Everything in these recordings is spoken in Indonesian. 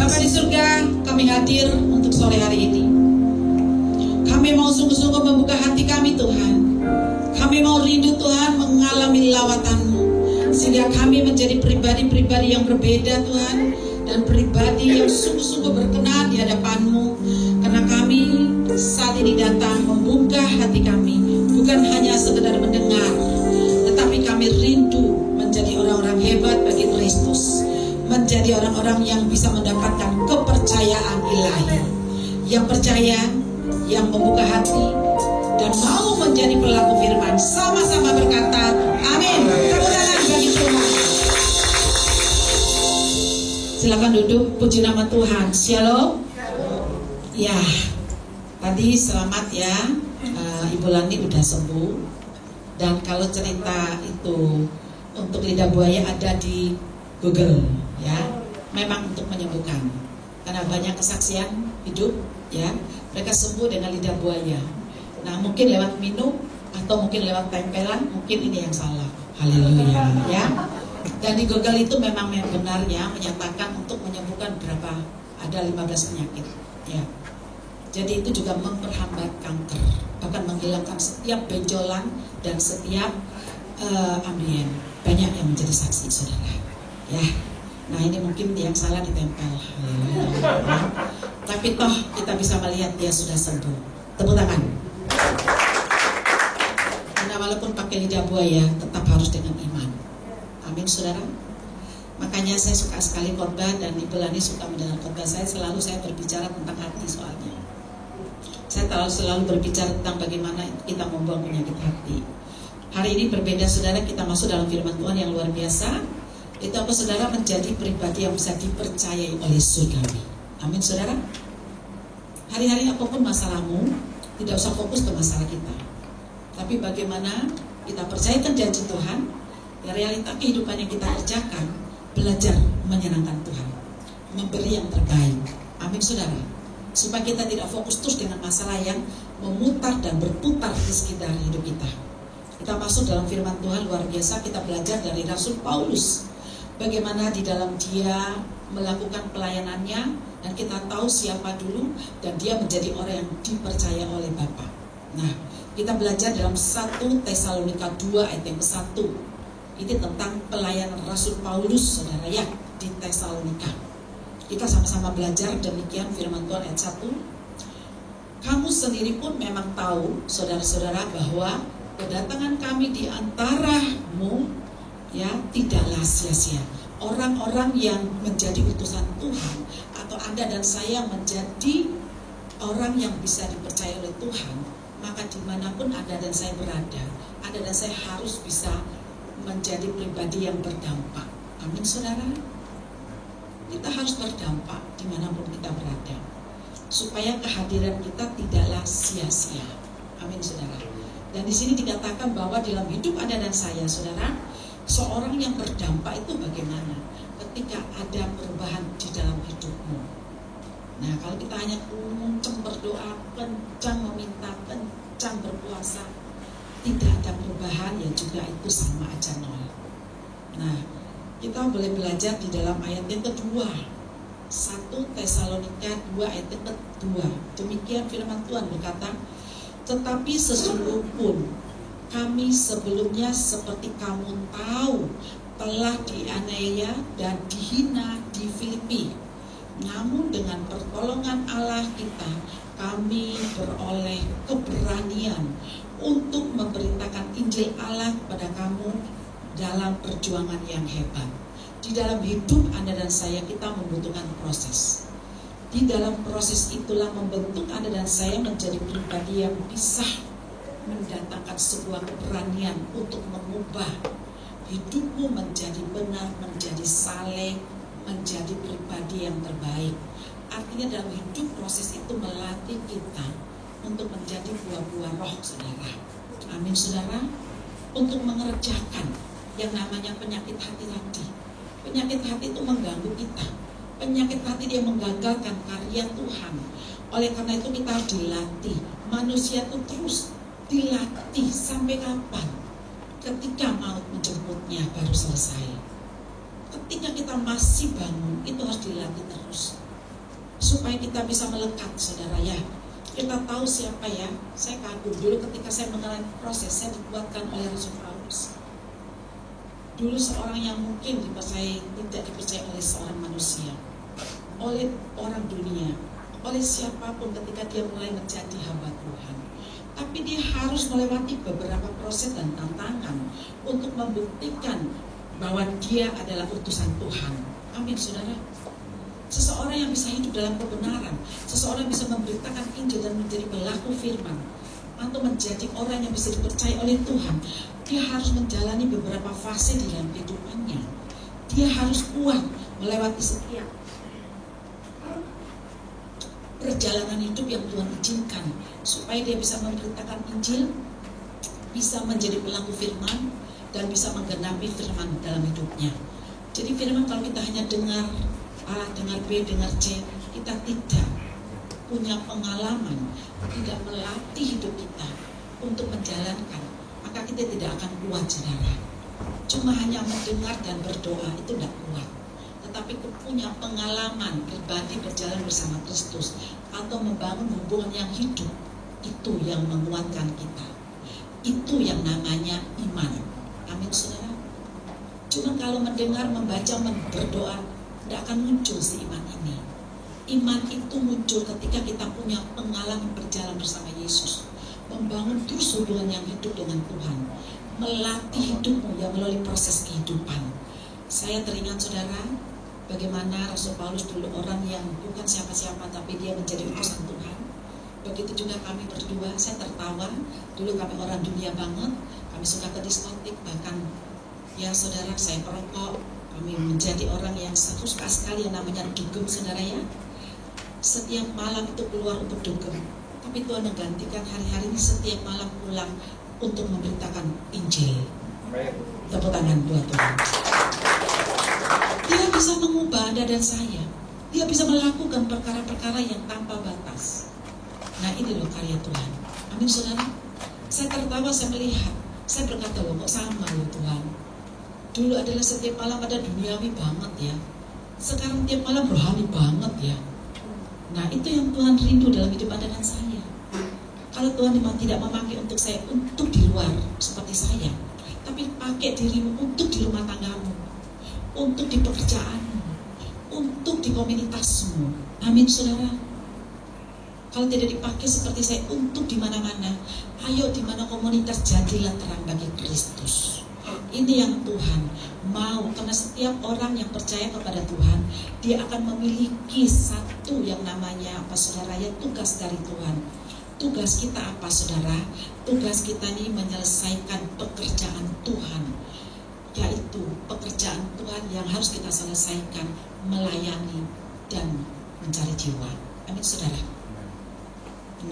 Bapa di surga, kami hadir untuk sore hari ini. Kami mau sungguh-sungguh membuka hati kami Tuhan. Kami mau rindu Tuhan mengalami lawatan-Mu, sehingga kami menjadi pribadi-pribadi yang berbeda Tuhan, dan pribadi yang sungguh-sungguh berkenan di hadapan-Mu. Karena kami saat ini datang membuka hati kami, bukan hanya sekedar mendengar, tetapi kami rindu menjadi orang-orang hebat bagi Kristus, menjadi orang-orang yang bisa mendapatkan kepercayaan ilahi, yang percaya, yang membuka hati, dan mau menjadi pelaku firman. Sama-sama berkata, amin. Tepuk tangan bagi Tuhan. Silakan duduk, puji nama Tuhan. Shalom. Ya, tadi selamat ya, Ibu Lani udah sembuh. Dan kalau cerita itu untuk lidah buaya ada di Google ya, memang untuk menyembuhkan. Karena banyak kesaksian hidup ya, mereka sembuh dengan lidah buaya. Nah, mungkin lewat minum atau mungkin lewat tempelan, mungkin ini yang salah. Haleluya ya. Dan di Google itu memang benarnya menyatakan untuk menyembuhkan berapa, ada 15 penyakit ya. Jadi itu juga memperhambat kanker, bahkan menghilangkan setiap benjolan dan setiap ambien. Banyak yang menjadi saksi saudara ya. Nah, ini mungkin yang salah ditempel. Tapi toh kita bisa melihat dia sudah sembuh. Tepuk tangan. Karena walaupun pakai lidah buaya, tetap harus dengan iman. Amin saudara. Makanya saya suka sekali khotbah, dan Ibu Lani suka mendengar khotbah saya. Selalu saya berbicara tentang hati soalnya. Saya selalu berbicara tentang bagaimana kita membuang penyakit hati. Hari ini berbeda saudara, kita masuk dalam firman Tuhan yang luar biasa. Itu apa saudara, menjadi pribadi yang bisa dipercayai oleh surgawi. Amin saudara. Hari-hari apapun masalahmu, tidak usah fokus ke masalah kita, tapi bagaimana kita percayakan janji Tuhan. Ya, realita kehidupan yang kita kerjakan, belajar menyenangkan Tuhan, memberi yang terbaik. Amin saudara. Supaya kita tidak fokus terus dengan masalah yang memutar dan berputar di sekitar hidup kita. Kita masuk dalam firman Tuhan luar biasa. Kita belajar dari Rasul Paulus, bagaimana di dalam dia melakukan pelayanannya, dan kita tahu siapa dulu, dan dia menjadi orang yang dipercaya oleh Bapa. Nah, kita belajar dalam 1 Tesalonika 2 ayat yang ke-1. Ini tentang pelayanan Rasul Paulus saudara ya, di Tesalonika. Kita sama-sama belajar demikian firman Tuhan ayat 1. Kamu sendiri pun memang tahu saudara-saudara bahwa kedatangan kami di antaramu ya tidaklah sia-sia. Orang-orang yang menjadi utusan Tuhan, atau Anda dan saya menjadi orang yang bisa dipercaya oleh Tuhan, maka dimanapun Anda dan saya berada, Anda dan saya harus bisa menjadi pribadi yang berdampak. Amin saudara. Kita harus berdampak dimanapun kita berada, supaya kehadiran kita tidaklah sia-sia. Amin saudara. Dan di sini dikatakan bahwa dalam hidup Anda dan saya saudara, seorang yang berdampak itu bagaimana? Ketika ada perubahan di dalam hidupmu. Nah, kalau kita hanya kencang berdoa, kencang meminta, kencang berpuasa, tidak ada perubahan, ya juga itu sama aja nol. Nah, kita boleh belajar di dalam ayat yang kedua, 1 Tesalonika 2 ayat yang kedua. Demikian firman Tuhan berkata, tetapi sesungguh pun kami sebelumnya seperti kamu tahu telah dianiaya dan dihina di Filipi. Namun dengan pertolongan Allah kita, kami beroleh keberanian untuk memberitakan Injil Allah kepada kamu dalam perjuangan yang hebat. Di dalam hidup Anda dan saya, kita membutuhkan proses. Di dalam proses itulah membentuk Anda dan saya menjadi pribadi yang bisa mendatangkan sebuah keberanian untuk mengubah hidupmu menjadi benar, menjadi saleh, menjadi pribadi yang terbaik. Artinya dalam hidup proses itu melatih kita untuk menjadi buah-buah roh saudara. Amin saudara. Untuk mengerjakan yang namanya penyakit hati tadi. Penyakit hati itu mengganggu kita. Penyakit hati dia menggagalkan karya Tuhan. Oleh karena itu kita harus dilatih. Manusia itu terus dilatih sampai kapan? Ketika maut menjemputnya baru selesai. Ketika kita masih bangun, itu harus dilatih terus. supaya kita bisa melekat, saudara ya. Kita tahu siapa ya. Saya kagum dulu ketika saya mengalami proses, saya dikuatkan oleh Rasul Paulus. Dulu seorang yang mungkin tidak dipercaya oleh seorang manusia, oleh orang dunia, oleh siapapun ketika dia mulai menjadi hamba Tuhan. Tapi dia harus melewati beberapa proses dan tantangan untuk membuktikan bahwa dia adalah utusan Tuhan. Amin, saudara. Seseorang yang bisa hidup dalam kebenaran, seseorang yang bisa memberitakan Injil dan menjadi pelaku firman, atau menjadi orang yang bisa dipercaya oleh Tuhan, dia harus menjalani beberapa fase di dalam kehidupannya. Dia harus kuat melewati setiap perjalanan hidup yang Tuhan izinkan, supaya dia bisa memberitakan Injil, bisa menjadi pelaku firman, dan bisa menggenapi firman dalam hidupnya. Jadi firman kalau kita hanya dengar A, dengar B, dengar C, kita tidak punya pengalaman, tidak melatih hidup kita untuk menjalankan, maka kita tidak akan kuat, saudara. Cuma hanya mendengar dan berdoa itu tidak kuat. Tetapi punya pengalaman pribadi berjalan bersama Kristus atau membangun hubungan yang hidup, itu yang menguatkan kita. Itu yang namanya iman. Amin, saudara. Cuma kalau mendengar, membaca, berdoa, tidak akan muncul si iman ini. Iman itu muncul ketika kita punya pengalaman berjalan bersama Yesus, membangun terus hubungan yang hidup dengan Tuhan, melatih hidupmu yang melalui proses kehidupan. Saya teringat, saudara, bagaimana Rasul Paulus dulu orang yang bukan siapa-siapa, tapi dia menjadi utusan Tuhan. Begitu juga kami berdua, saya tertawa. Dulu kami orang dunia banget, kami suka ke diskotik, bahkan ya saudara, saya perokok. Kami menjadi orang yang suka sekali yang namanya dugem, saudara ya. Setiap malam itu keluar untuk dugem. Tapi Tuhan menggantikan hari-hari ini setiap malam pulang untuk memberitakan Injil. Tepuk tangan buat Tuhan. Dia bisa mengubah Anda dan saya. Dia bisa melakukan perkara-perkara yang tanpa batas. Nah, ini loh karya Tuhan. Amin, saudara. Saya tertawa, saya melihat. Saya berkata, loh kok sama loh Tuhan. Dulu adalah setiap malam ada duniawi banget ya. Sekarang tiap malam rohani banget ya. Nah, itu yang Tuhan rindu dalam hidup Anda dan saya. Kalau Tuhan memang tidak memakai untuk saya, untuk di luar seperti saya, tapi pakai dirimu untuk di rumah tanggamu, untuk di pekerjaanmu, untuk di komunitasmu. Amin, saudara. Kalau tidak dipakai seperti saya untuk di mana-mana, ayo di mana komunitas jadilah terang bagi Kristus. Ini yang Tuhan mau, karena setiap orang yang percaya kepada Tuhan, dia akan memiliki satu yang namanya apa, saudara ya, tugas dari Tuhan. Tugas kita apa, saudara? Tugas kita ini menyelesaikan pekerjaan Tuhan, yaitu pekerjaan Tuhan yang harus kita selesaikan, melayani dan mencari jiwa. Amin, saudara.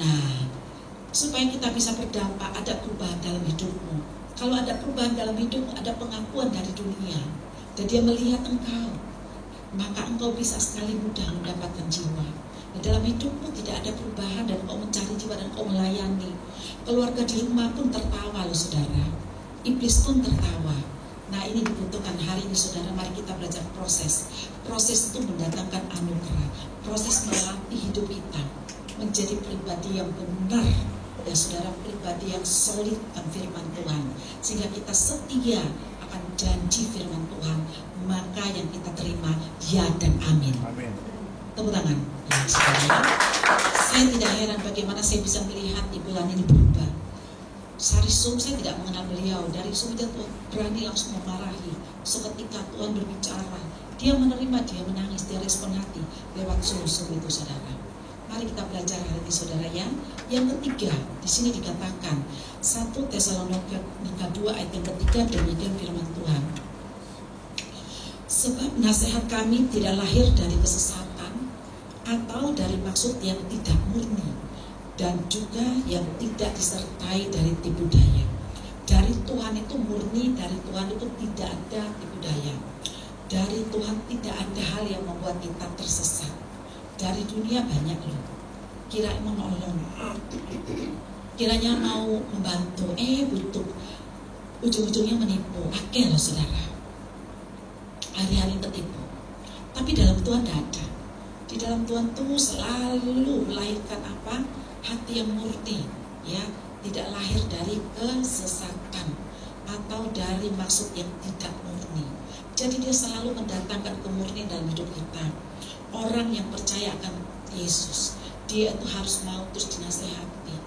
Nah, supaya kita bisa berdampak, ada perubahan dalam hidupmu. Kalau ada perubahan dalam hidupmu, ada pengakuan dari dunia, dan dia melihat engkau, maka engkau bisa sekali mudah mendapatkan jiwa. Dan dalam hidupmu tidak ada perubahan dan engkau mencari jiwa dan engkau melayani, keluarga di rumah pun tertawa loh, saudara. Iblis pun tertawa. Nah, ini dibutuhkan hari ini, saudara. Mari kita belajar proses. Proses itu mendatangkan anugerah. Proses melatih hidup kita menjadi pribadi yang benar, ya saudara, pribadi yang solid akan firman Tuhan, sehingga kita setia akan janji firman Tuhan, maka yang kita terima ya dan amin. Amin. Tepuk tangan ya, saudara. Saya tidak heran bagaimana saya bisa melihat di bulan ini berubah. Sarisum, saya tidak mengenal beliau. Dari Sum dia berani langsung memarahi. Seketika Tuhan berbicara, dia menerima, dia menangis, dia respon hati lewat Sum itu, saudara. Mari kita belajar hari ini, saudara ya. Yang ketiga, di sini dikatakan 1 Tesalonika 2 ayat yang ketiga, demikian firman Tuhan. Sebab nasihat kami tidak lahir dari kesesatan atau dari maksud yang tidak murni, dan juga yang tidak disertai dari tipu daya. Dari Tuhan itu murni, dari Tuhan itu tidak ada tipu daya. Dari Tuhan tidak ada hal yang membuat kita tersesat. Dari dunia banyak loh, kira mau menolong, kiranya mau membantu, butuh, ujung-ujungnya menipu. Akeh loh, saudara, hari-hari tertipu. Tapi dalam Tuhan tidak ada. Di Di dalam Tuhan tuh selalu melahirkan apa? Hati yang murni, ya, tidak lahir dari kesesatan atau dari maksud yang tidak murni. Jadi dia selalu mendatangkan kemurnian dalam hidup kita. Orang yang percaya akan Yesus, dia itu harus mau terus dinasehati,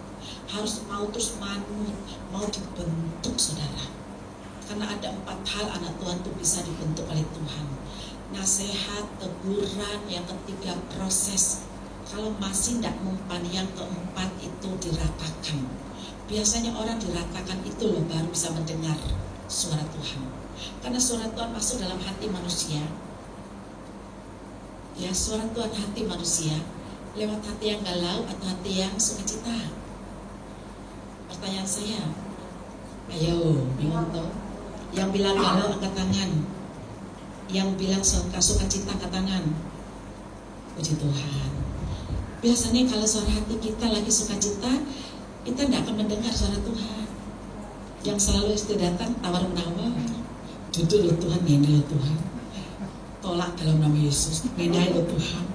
harus mau terus manut, mau dibentuk, saudara. Karena ada 4 hal anak Tuhan itu bisa dibentuk oleh Tuhan. Nasihat, teguran, yang ketiga proses. Kalau masih tidak mempan, yang keempat itu diratakan. Biasanya orang diratakan itu loh baru bisa mendengar suara Tuhan. Karena suara Tuhan masuk dalam hati manusia. Ya, suara Tuhan hati manusia lewat hati yang galau atau hati yang sukacita. Pertanyaan saya, ayo, bingung toh? Yang bilang galau angkat tangan, yang bilang sukacita angkat tangan. Puji Tuhan. Biasanya kalau suara hati kita lagi sukacita, kita tidak akan mendengar suara Tuhan. Yang selalu itu datang tawar-menawar. Duduk loh Tuhan, ini loh Tuhan. Tolak dalam nama Yesus, bedai loh Tuhan.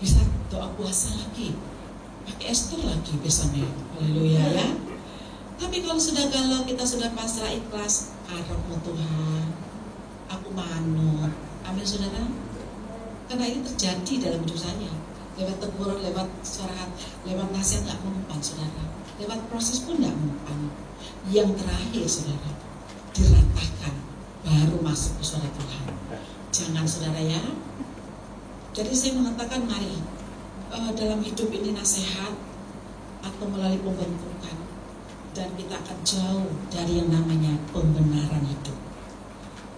Bisa doa puasa lagi, pakai Ester lagi biasanya. Haleluya ya. Tapi kalau sudah galau, kita sudah pasrah ikhlas, karepmu Tuhan, aku manut. Amin saudara. Karena ini terjadi dalam hidup saya. Lewat teguran, lewat suara, lewat nasihat gak mempan saudara. Lewat proses pun gak mempan. Yang terakhir saudara, diratakan, baru masuk ke suara Tuhan. Jangan saudara ya. Jadi saya mengatakan mari dalam hidup ini nasihat atau melalui pembentukan, dan kita akan jauh dari yang namanya pembenaran hidup.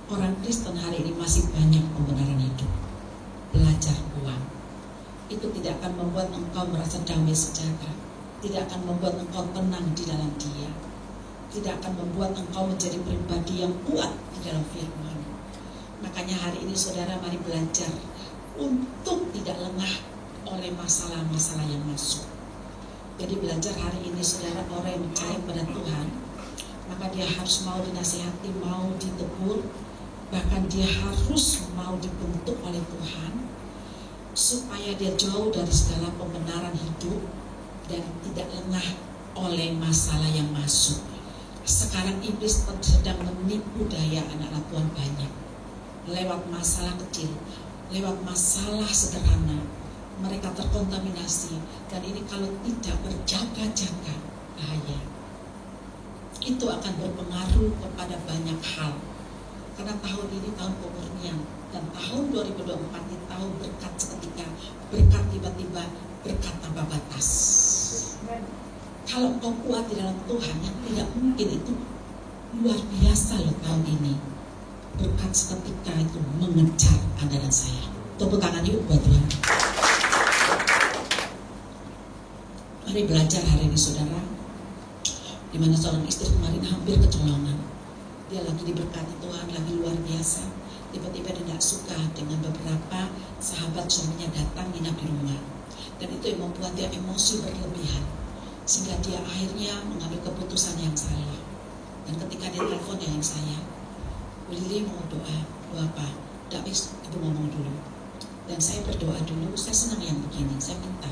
Orang Kristen hari ini masih banyak pembenaran hidup. Belajar uang itu tidak akan membuat engkau merasa damai sejahtera, tidak akan membuat engkau tenang di dalam Dia, tidak akan membuat engkau menjadi pribadi yang kuat di dalam firman. Makanya hari ini saudara mari belajar untuk tidak lengah oleh masalah-masalah yang masuk. Jadi belajar hari ini saudara, orang yang percaya pada Tuhan, maka dia harus mau dinasihati, mau ditegur, bahkan dia harus mau dibentuk oleh Tuhan, supaya dia jauh dari segala pembenaran hidup dan tidak lengah oleh masalah yang masuk. Sekarang iblis sedang menipu daya anak-anak Tuhan banyak lewat masalah kecil, lewat masalah sederhana. Mereka terkontaminasi, dan ini kalau tidak berjaga-jaga bahaya. Itu akan berpengaruh kepada banyak hal. Karena tahun ini tahun pemurnian, dan tahun 2024 ini tahun berkat seketika, berkat tiba-tiba, berkat tanpa batas. Kalau engkau kuat di dalam Tuhan, yang tidak mungkin itu luar biasa loh tahun ini. Berkat seketika itu mengejar Anda dan saya. Tepuk tangan yuk buat Tuhan. Mari belajar hari ini saudara. Dimana seorang istri kemarin hampir kecolongan. Dia lagi diberkati Tuhan, lagi luar biasa. Tiba-tiba dia tidak suka dengan beberapa sahabat suaminya datang nginap di rumah. Dan itu yang membuat dia emosi berlebihan. Sehingga dia akhirnya mengambil keputusan yang salah. Dan ketika dia telepon dengan saya, Bu Lili mau doa apa? Tidak bisa, Ibu ngomong dulu. Dan saya berdoa dulu, saya senang yang begini, saya minta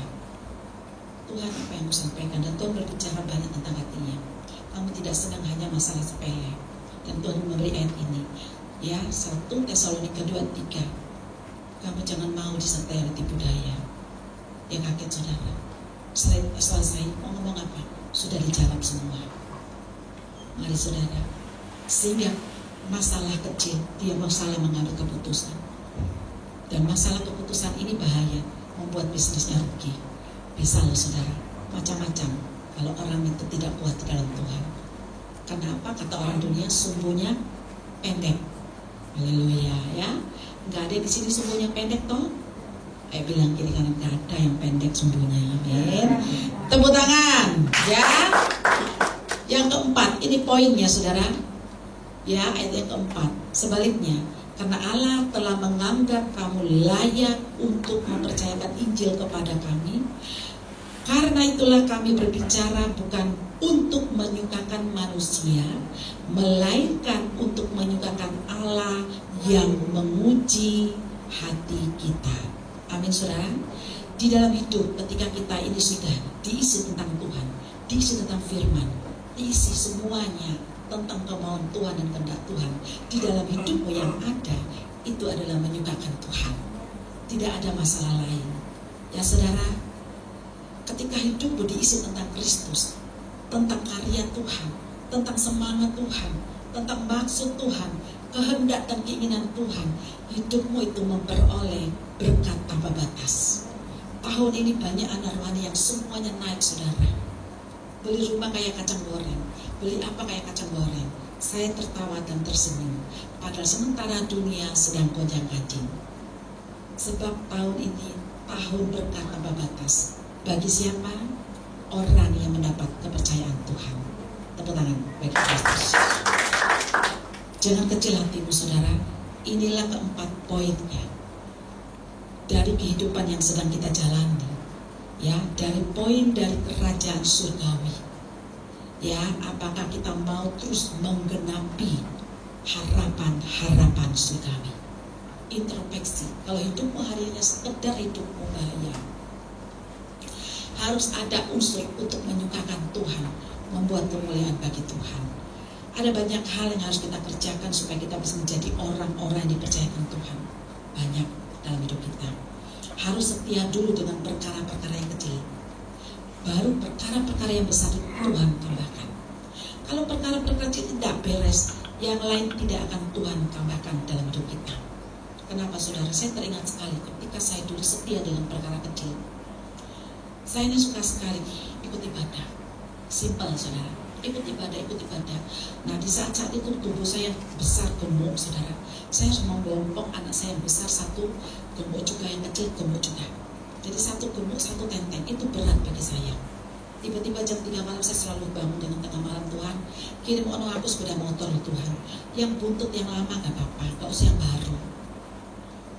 Tuhan apa yang aku sampaikan, dan Tuhan berbicara banyak tentang hatinya. Kamu tidak senang hanya masalah sepele, dan Tuhan memberi ayat ini, ya 1 Tesalonika 2:3, kamu jangan mau disertai oleh tipu daya. Dia kaget saudara. Selesai mau ngomong apa? Sudah dijawab semua. Mari saudara, sehingga masalah kecil dia masalah mengambil keputusan, dan masalah keputusan ini bahaya, membuat bisnisnya rugi. Bisa loh saudara, macam-macam kalau orang itu tidak kuat di dalam Tuhan. Kenapa? Kata orang dunia, sumbunya pendek. Haleluya ya. Nggak ada di sini sumbunya pendek toh. Ayo bilang kiri kanan, nggak ada yang pendek sumbunya. Amin. Tepuk tangan ya. Yang keempat, ini poinnya saudara. Ya, ayat yang keempat. Sebaliknya, karena Allah telah menganggap kamu layak untuk mempercayakan Injil kepada kami, karena itulah kami berbicara bukan untuk menyukakan manusia, melainkan untuk menyukakan Allah yang menguji hati kita. Amin saudara. Di dalam hidup ketika kita ini sudah diisi tentang Tuhan, diisi tentang firman, diisi semuanya tentang kemauan Tuhan dan kehendak Tuhan, di dalam hidupmu yang ada itu adalah menyukakan Tuhan. Tidak ada masalah lain. Ya saudara, ketika hidupmu diisi tentang Kristus, tentang karya Tuhan, tentang semangat Tuhan, tentang maksud Tuhan, kehendak dan keinginan Tuhan, hidupmu itu memperoleh berkat tanpa batas. Tahun ini banyak anak rohani yang semuanya naik saudara. Beli rumah kayak kacang goreng, beli apa kayak kacang goreng. Saya tertawa dan tersenyum, padahal sementara dunia sedang gonjang-ganjing. Sebab tahun ini tahun berkat tanpa batas. Bagi siapa? Orang yang mendapat kepercayaan Tuhan. Tepuk tangan bagi Kristus. Jangan kecil hatimu saudara. Inilah keempat poinnya dari kehidupan yang sedang kita jalani. Ya, dari poin dari kerajaan surgawi. Ya, apakah kita mau terus menggenapi harapan-harapan surgawi? Introspeksi. Kalau hidupmu hari ini sekedar hidupmu bahaya, harus ada unsur untuk menyukakan Tuhan, membuat kemuliaan bagi Tuhan. Ada banyak hal yang harus kita kerjakan supaya kita bisa menjadi orang-orang yang dipercayakan Tuhan. Banyak dalam hidup kita. Harus setia dulu dengan perkara-perkara yang kecil, baru perkara-perkara yang besar Tuhan tambahkan. Kalau perkara-perkara kecil tidak beres, yang lain tidak akan Tuhan tambahkan dalam hidup kita. Kenapa saudara? Saya teringat sekali ketika saya dulu setia dengan perkara kecil. Saya ini suka sekali ikut ibadah. Simpel saudara, ikut ibadah. Nah di saat-saat itu tubuh saya besar gemuk saudara. Saya harus membompong anak saya yang besar satu, gemuk juga yang kecil gemuk juga. Jadi satu gemuk satu tenteng itu berat bagi saya. Tiba-tiba jam 3 malam saya selalu bangun dengan tengah malam, Tuhan kirim orang aku sepeda motor Tuhan, yang buntut yang lama gak apa-apa, gak usah yang baru.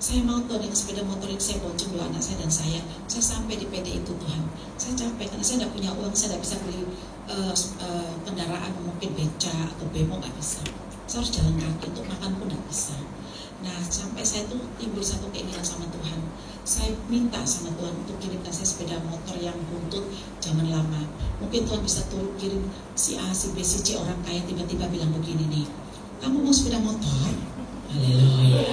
Saya mau Tuhan dengan sepeda motor ini saya bonceng dua anak saya dan saya sampai di PD itu Tuhan. Saya capek karena saya tidak punya uang, saya tidak bisa beli kendaraan mungkin beca atau bemo, gak bisa. Saya harus jalan kaki, untuk makan pun gak bisa. Nah sampai saya tuh timbul satu keinginan sama Tuhan. Saya minta sama Tuhan untuk kirimkan saya sepeda motor yang buntut zaman lama. Mungkin Tuhan bisa turun kirim si A, si B, si C orang kaya tiba-tiba bilang begini nih, kamu mau sepeda motor? Haleluya.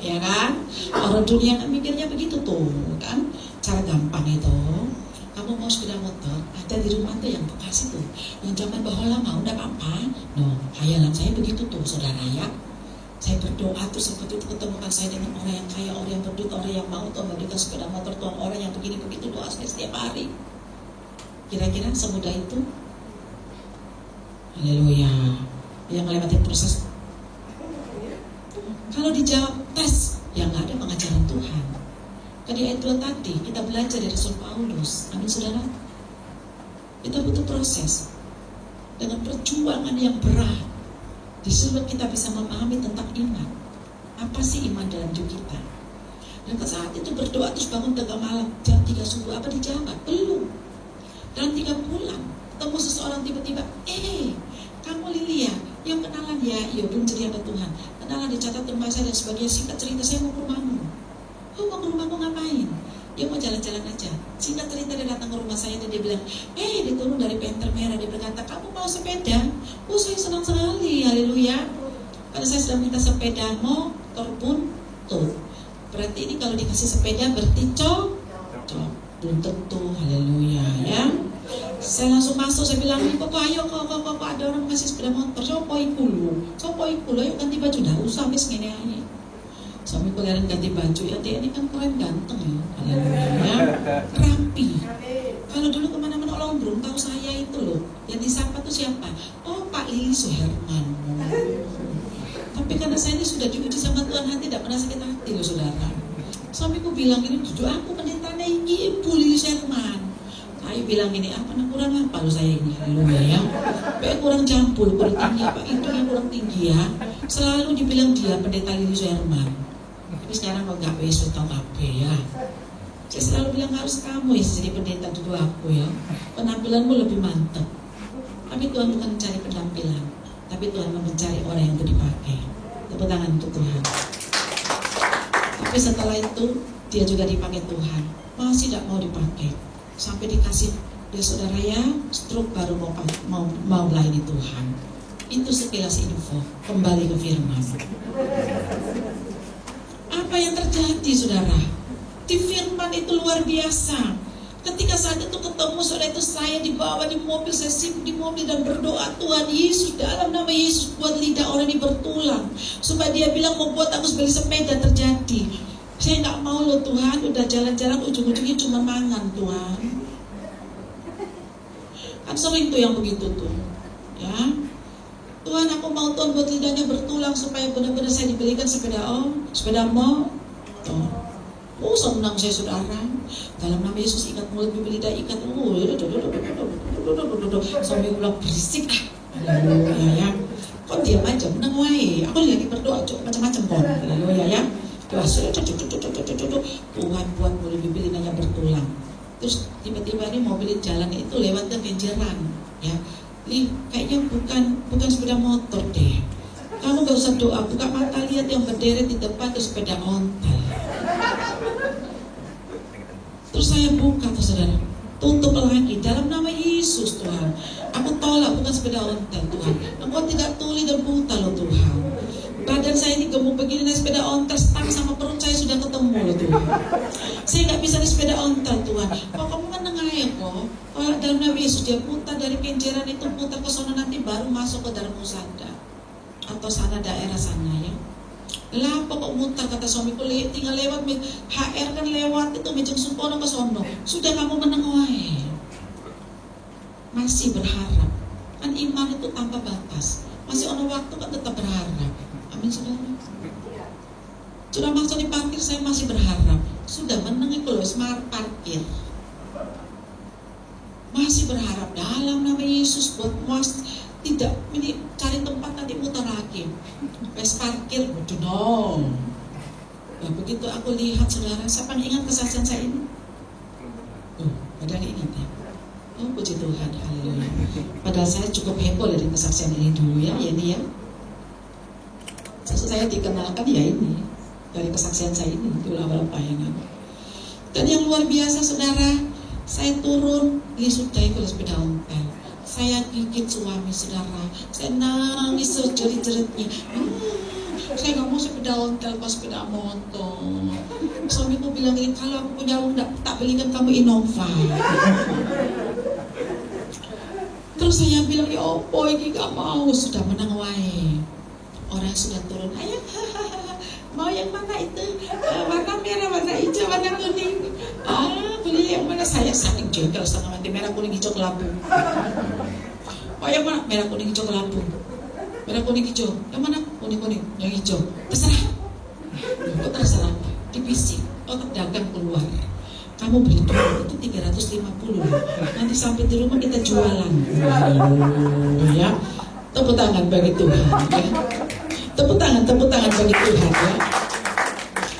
Ya kan? Orang dunia kan mikirnya begitu tuh kan, cara gampang itu. Kamu mau sepeda motor, ada di rumah tuh yang bekas itu, yang zaman bahula mau udah apa? No, hayalan saya begitu tuh saudara ya. Saya berdoa tuh seperti itu, ketemukan saya dengan orang yang kaya, orang yang berduit, orang yang mau Tuhan memberikan sepeda motor Tuhan, orang yang begini begitu, doa saya setiap hari. Kira-kira semudah itu? Haleluya. Yang melewati proses. Kalau dijawab tes, ya nggak ada pengajaran Tuhan. Tadi ayat 2 tadi kita belajar dari Rasul Paulus. Amin saudara. Kita butuh proses dengan perjuangan yang berat. Disuruh kita bisa memahami tentang iman. Apa sih iman dalam hidup kita? Dan saat itu berdoa terus bangun tengah malam jam 3 subuh, apa dijawab? Belum. Dalam 3 bulan ketemu seseorang tiba-tiba, kamu Lilia yang kenalan ya? Iya belum cerita ke Tuhan. Kenalan dicatat rumah saya dan sebagainya. Singkat cerita saya mau ke rumahmu. Oh mau ke rumahmu ngapain? Dia mau jalan-jalan aja. Singkat cerita dia datang ke rumah saya dan dia bilang, dia turun dari Panther Merah. Dia berkata, kamu mau sepeda? Oh saya senang sekali, haleluya. Karena saya sudah minta sepeda motor buntut. Berarti ini kalau dikasih sepeda berarti cocok. Belum tentu, haleluya ya. Saya langsung masuk, saya bilang, kok ayo kok ada orang kasih sepeda motor. Sopo iku lu, ayo ganti baju. Dah usah habis gini aja. Suami kalian ganti baju, ya dia ini kan keren ganteng ya, haleluya, rapi. Kalau dulu kemana-mana orang belum tahu saya itu loh, yang disapa tuh siapa? Oh Pak Lili Suherman. Tapi karena saya ini sudah diuji sama Tuhan, hati tidak pernah sakit hati loh saudara. Suamiku bilang ini, jujur aku pendetanya ini Ibu Lili Suherman. Ayo bilang ini, apa kurang apa lo saya ini, haleluya ya. Baik kurang campur, kurang tinggi, Pak itu yang kurang tinggi ya. Selalu dibilang dia pendeta Lili Suherman. Tapi sekarang kok gak besok tau kabeh ya. Saya selalu bilang harus kamu ya jadi pendeta dulu aku ya. Penampilanmu lebih mantap. Tapi Tuhan bukan mencari penampilan, tapi Tuhan mencari orang yang itu dipakai. Tepuk tangan untuk Tuhan. Tapi setelah itu dia juga dipakai Tuhan, masih tidak mau dipakai. Sampai dikasih dia saudara ya, stroke baru mau melayani Tuhan. Itu sekilas info. Kembali ke firman. Apa yang terjadi saudara? Di firman itu luar biasa. Ketika saat itu ketemu saudara itu, saya dibawa di mobil, saya sibuk di mobil dan berdoa, Tuhan Yesus, dalam nama Yesus buat lidah orang ini bertulang, supaya dia bilang mau buat aku beli sepeda terjadi. Saya nggak mau loh Tuhan, udah jalan-jalan ujung-ujungnya cuma mangan Tuhan. Kan sering tuh yang begitu tuh, ya. Tuhan aku mau Tuhan buat lidahnya bertulang supaya benar-benar saya dibelikan sepeda motor. Senang saya saudara. Dalam nama Yesus ikat mulut bibir lidah ikat. Sampai ulang berisik. Haleluya ya. Kok diam aja menang wae. Aku lagi berdoa macam-macam kok. Haleluya ya. Tuhan buat mulut bibir lidahnya bertulang. Terus tiba-tiba ini mobil jalan itu lewat ke kenjeran ya. Kayaknya bukan sepeda motor deh. Kamu gak usah doa, buka mata lihat yang berderet di depan itu sepeda ontel. Terus saya buka tuh saudara, tutup lagi dalam nama Yesus Tuhan. Aku tolak bukan sepeda ontel Tuhan. Engkau tidak tuli dan buta loh Tuhan. Badan saya ini gemuk begini naik sepeda ontel, stang sama perut saya sudah ketemu loh Tuhan. Saya nggak bisa di sepeda ontel Tuhan. Kok kamu menengah ya kok? Dalam nama Yesus dia putar dari kenjeran itu, putar ke sana nanti baru masuk ke dalam Musada atau sana daerah sana ya. Lah kok mutar kata suamiku, tinggal lewat HR kan lewat itu Mijeng Supono ke sono. Sudah kamu meneng wae. Masih berharap. Kan iman itu tanpa batas. Masih ada waktu kan tetap berharap. Amin saudara. Sudah masuk di parkir saya masih berharap. Sudah meneng itu loh smart parkir. Masih berharap dalam nama Yesus buat tidak ini cari tempat nanti muter lagi. Wes parkir bodoh dong. Nah, begitu aku lihat saudara, siapa yang ingat kesaksian saya ini? Padahal ingat ya. Puji Tuhan, haleluya. Padahal saya cukup heboh dari kesaksian ini dulu ya, ini ya. Saya dikenalkan ya ini dari kesaksian saya ini dulu awal pelayanan. Dan yang luar biasa saudara, saya turun, ini sudah ikut sepeda ontel. Saya gigit suami saudara, saya nangis jerit-jeritnya. Saya nggak mau sepeda ontel, pas sepeda motor. Suamiku bilang ini, kalau aku punya uang tak belikan kamu Innova. Terus saya bilang ya opo ini gak mau, sudah menang wae. Orang sudah turun, ayo mau yang mana itu? Warna merah, warna hijau, warna kuning. Beli yang mana? Saya saking jengkel setengah mati, merah kuning hijau kelabu. Oh yang mana? Merah kuning hijau kelabu. Merah kuning hijau. Yang mana? Kuning kuning. Yang hijau. Terserah. Kok terserah? Dibisik. Otak dagang keluar. Kamu beli dulu itu 350 loh. Nanti sampai di rumah kita jualan. Ya. Tepuk tangan bagi Tuhan. Ya. Tepuk tangan bagi Tuhan. Ya.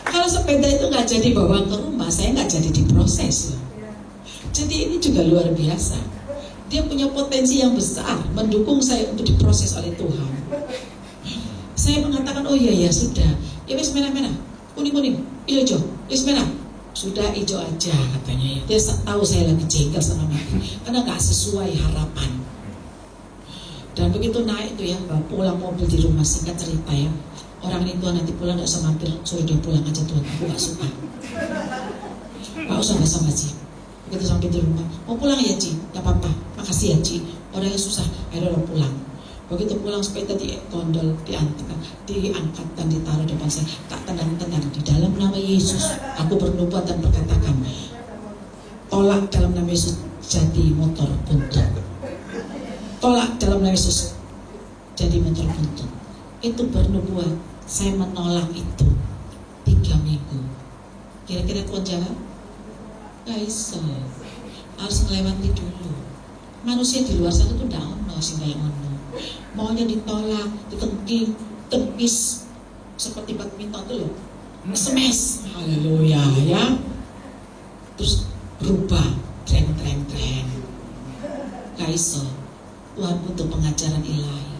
Kalau sepeda itu nggak jadi bawa ke rumah, saya nggak jadi diproses. Jadi ini juga luar biasa. Dia punya potensi yang besar mendukung saya untuk diproses oleh Tuhan. Saya mengatakan oh iya sudah. Ya wis merah-merah, kuning-kuning, hijau, wis merah. Sudah hijau aja katanya ya. Dia tahu saya lagi jengkel sama mati karena nggak sesuai harapan. Dan begitu naik itu ya, pulang mobil di rumah, singkat cerita ya. Orang ini Tuhan nanti pulang nggak usah mampir, suruh dia pulang aja Tuhan. Aku nggak suka. Nggak usah sama Ci. Begitu sampai di rumah, mau pulang ya Ci, nggak apa-apa. Makasih ya Ci. Orang yang susah, ayo lo pulang. Begitu pulang sepeda di gondol, diangkat dan ditaruh depan saya. Tak tendang-tendang di dalam nama Yesus. Aku bernubuat dan berkatakan, tolak dalam nama Yesus jadi motor buntut. Tolak dalam nama Yesus jadi motor buntut. Itu bernubuat. Saya menolak itu 3 minggu. Kira-kira Tuhan jawab? Gak bisa. Harus melewati dulu. Manusia di luar sana tuh down sih kayak ngono. Maunya ditolak, ditengkis seperti badminton tuh loh. Smash. Haleluya ya. Terus berubah tren. Gak bisa. Tuhan butuh pengajaran ilahi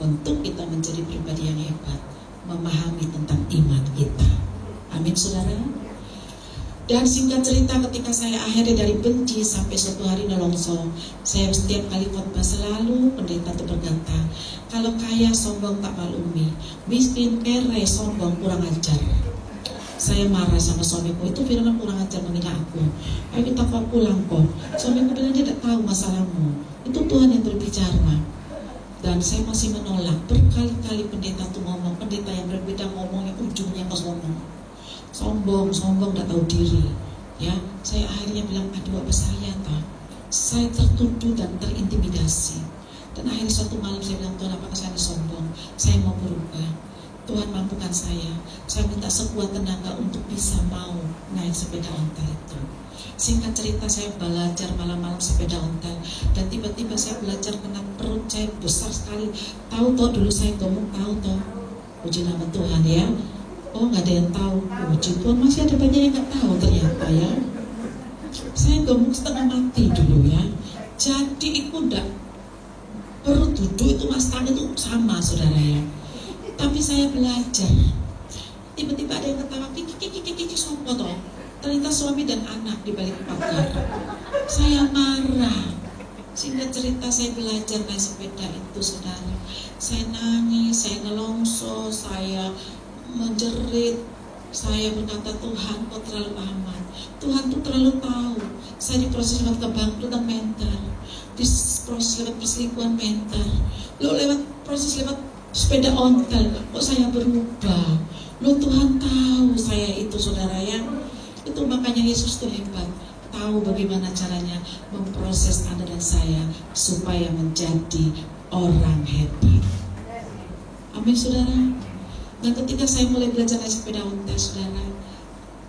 untuk kita menjadi pribadi yang hebat, memahami tentang iman kita. Amin saudara. Dan singkat cerita, ketika saya akhirnya dari benci sampai suatu hari nelongso, saya setiap kali khotbah selalu pendeta itu berkata, kalau kaya sombong tak maklumi, miskin kere sombong kurang ajar. Saya marah sama suamiku, itu firman kurang ajar menghina aku. Ayo kita kok pulang kok. Suamiku bilang dia tidak tahu masalahmu. Itu Tuhan yang berbicara. Dan saya masih menolak. Berkali-kali pendeta itu ngomong, pendeta yang berbeda ngomongnya ujungnya ke sombong. Sombong, tidak tahu diri. Ya, saya akhirnya bilang, aduh apa saya tertuduh dan terintimidasi. Dan akhirnya suatu malam saya bilang, Tuhan apakah saya sombong? Saya mau berubah. Tuhan mampukan saya minta sekuat tenaga untuk bisa mau naik sepeda ontel itu. Singkat cerita, saya belajar malam-malam sepeda ontel. Dan tiba-tiba saya belajar kena perut saya besar sekali. Tahu toh dulu saya ngomong, tahu toh. Puji nama Tuhan ya. Oh nggak ada yang tahu. Puji Tuhan, masih ada banyak yang nggak tahu ternyata ya. Saya ngomong setengah mati dulu ya. Jadi itu enggak perut duduk itu mas tangan itu sama saudara ya. Tapi saya belajar. Tiba-tiba ada yang ketawa, kiki sopo toh. Ternyata suami dan anak di balik pagar. Saya marah. Singkat cerita, saya belajar naik sepeda itu saudara. Saya nangis, saya nelongso, saya menjerit. Saya berkata, Tuhan kok terlalu aman. Tuhan tuh terlalu tahu. Saya diproses lewat kebangkrutan mental, diproses lewat perselingkuhan mental, lewat proses lewat sepeda ontel. Kok saya berubah? Tuhan tahu saya itu saudara ya. Itu makanya Yesus tuh hebat, tahu bagaimana caranya memproses Anda dan saya supaya menjadi orang hebat. Amin saudara. Dan ketika saya mulai belajar naik sepeda ontel saudara,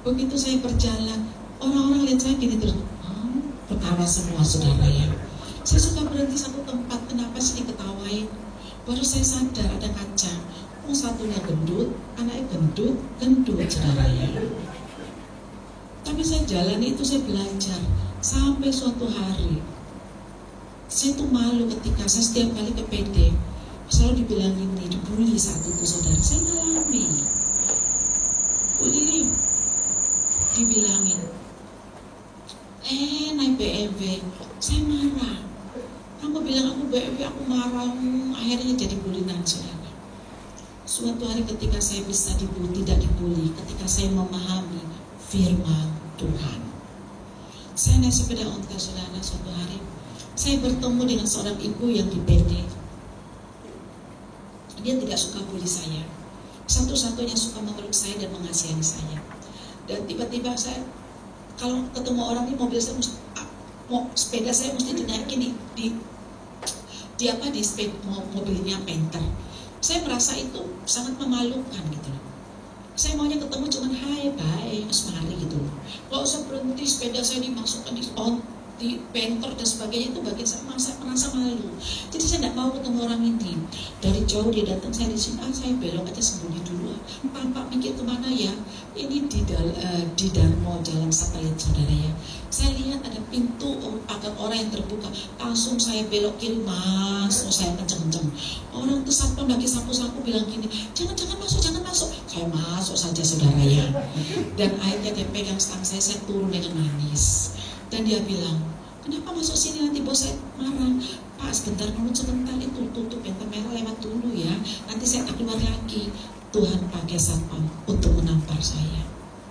begitu saya berjalan, orang-orang lihat saya gini terus, ketawa semua saudara ya. Saya suka berhenti satu tempat, kenapa sih diketawain? Baru saya sadar ada kaca. Satunya gendut, anaknya gendut saudara ya. Tapi saya jalan itu, saya belajar sampai suatu hari saya tuh malu ketika saya setiap kali ke PD selalu dibilangin nih, dibully saat itu saudara. Saya ngalami bully, dibilangin naik BMW. Saya marah. Kamu bilang aku BMW, aku marah. Akhirnya jadi bulinan saudara. Suatu hari ketika saya bisa tidak dibully, ketika saya memahami firman Tuhan, saya naik sepeda ontel saudara. Suatu hari saya bertemu dengan seorang ibu yang di PD. Dia tidak suka bully saya, satu-satunya suka memeluk saya dan mengasihani saya. Dan tiba-tiba saya kalau ketemu orang di mobil saya sepeda saya mesti dinaikin di sepeda mobilnya Panther. Saya merasa itu sangat memalukan gitu loh. Saya maunya ketemu cuman hai bye mari gitu loh. Kalau usah berhenti sepeda saya dimasukkan di Panther dan sebagainya, itu bagian saya merasa malu. Jadi saya tidak mau ketemu orang ini. Dari jauh dia datang, saya di sini, saya belok aja sembunyi dulu. Tanpa mikir kemana ya. Ini di Darmo Jalan Satelit saudara ya. Saya lihat ada pintu pagar orang yang terbuka, langsung saya belok kiri, masuk. Saya kenceng-kenceng. Orang itu satpam lagi sapu-sapu bilang gini, jangan masuk. Saya masuk saja saudara ya. Dan akhirnya dia pegang stang saya turun dengan nangis. Dan dia bilang, kenapa masuk sini, nanti bos saya marah. Pak sebentar itu tutup pintu merah, lewat dulu ya, nanti saya tak keluar lagi. Tuhan pakai satpam untuk menampar saya.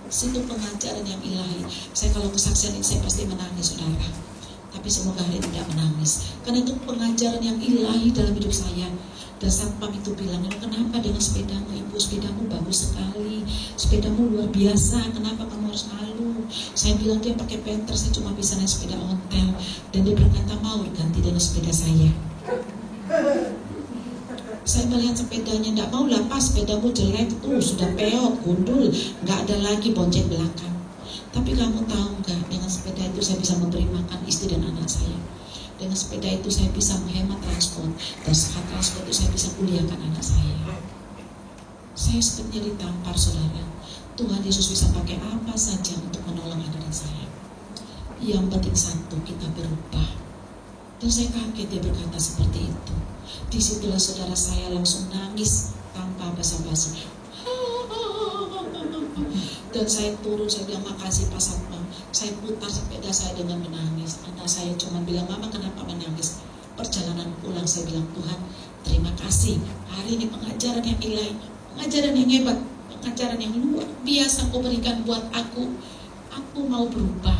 Situ pengajaran yang ilahi. Saya kalau kesaksian ini saya pasti menangis saudara. Tapi semoga hari tidak menangis, karena itu pengajaran yang ilahi dalam hidup saya. Dan satpam itu bilang, kenapa dengan sepedamu ibu, sepedamu bagus sekali, sepedamu luar biasa, kenapa kamu harus malu? Saya bilang dia pakai Panther, saya cuma bisa naik sepeda ontel. Dan dia berkata mau ganti dengan sepeda saya. Saya melihat sepedanya, tidak mau lah pas sepedamu jelek tuh, sudah peot, gundul, nggak ada lagi bonceng belakang. Tapi kamu tahu nggak, dengan sepeda itu saya bisa memberi makan istri dan anak saya. Dengan sepeda itu saya bisa menghemat transport, dan saat transport itu saya bisa kuliahkan anak saya. Saya sepertinya ditampar saudara. Tuhan Yesus bisa pakai apa saja untuk menolong Anda dan saya. Yang penting satu, kita berubah. Dan saya kaget dia berkata seperti itu. Disitulah saudara saya langsung nangis tanpa basa-basi. Dan saya turun, saya bilang makasih Pak Satpam. Saya putar sepeda saya dengan menangis. Anak saya cuma bilang, Mama kenapa menangis? Perjalanan pulang saya bilang, Tuhan terima kasih. Hari ini pengajaran yang ilahi, pengajaran yang hebat, pengajaran yang luar biasa Kau berikan buat aku. Aku mau berubah.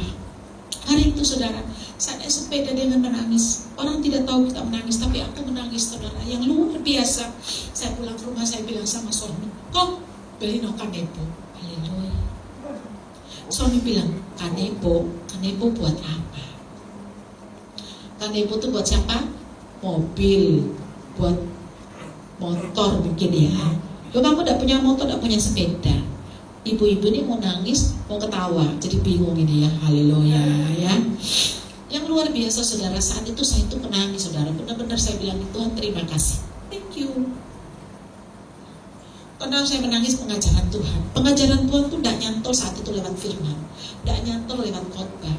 Hari itu saudara, saya naik sepeda dengan menangis. Orang tidak tahu kita menangis, tapi aku menangis saudara, yang luar biasa. Saya pulang ke rumah, saya bilang sama suami, Kok beli no kanebo? Haleluya. Suami bilang, kanebo buat apa? Kanebo itu buat siapa? Mobil, buat motor mungkin ya. Loh, kamu tidak punya motor, tidak punya sepeda. Ibu-ibu ini mau nangis, mau ketawa, jadi bingung ini ya. Haleluya ya. Yang luar biasa saudara, saat itu saya itu menangis saudara. Benar-benar saya bilang, Tuhan terima kasih, thank you. Karena saya menangis pengajaran Tuhan. Pengajaran Tuhan itu tidak nyantol saat itu lewat firman, tidak nyantol lewat khotbah,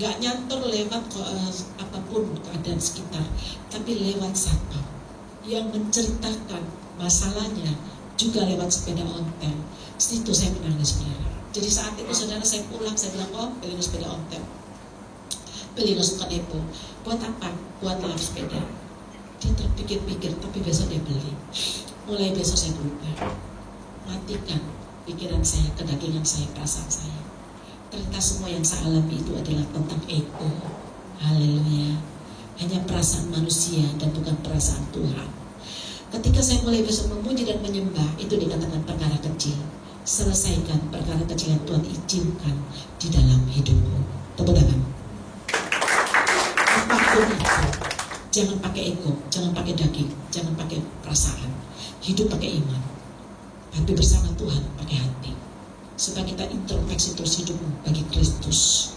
tidak nyantol lewat apapun keadaan sekitar, tapi lewat satpam yang menceritakan masalahnya juga lewat sepeda ontel. Situ saya menangis saudara. Jadi saat itu saudara saya pulang, saya bilang, oh beli sepeda ontel, beli suka depo. Buat apa? Buat lap sepeda. Dia terpikir-pikir, tapi besok dia beli. Mulai besok saya berubah, matikan pikiran saya, kedagingan saya, perasaan saya. Ternyata semua yang saya alami itu adalah tentang ego. Haleluya. Hanya perasaan manusia dan bukan perasaan Tuhan. Ketika saya mulai besok memuji dan menyembah, itu dikatakan perkara kecil. Selesaikan perkara kecil yang Tuhan izinkan di dalam hidupku. Tepuk tangan. Apapun itu, jangan pakai ego, jangan pakai daging, jangan pakai perasaan. Hidup pakai iman, hati bersama Tuhan pakai hati, supaya kita introspeksi terus hidupmu bagi Kristus.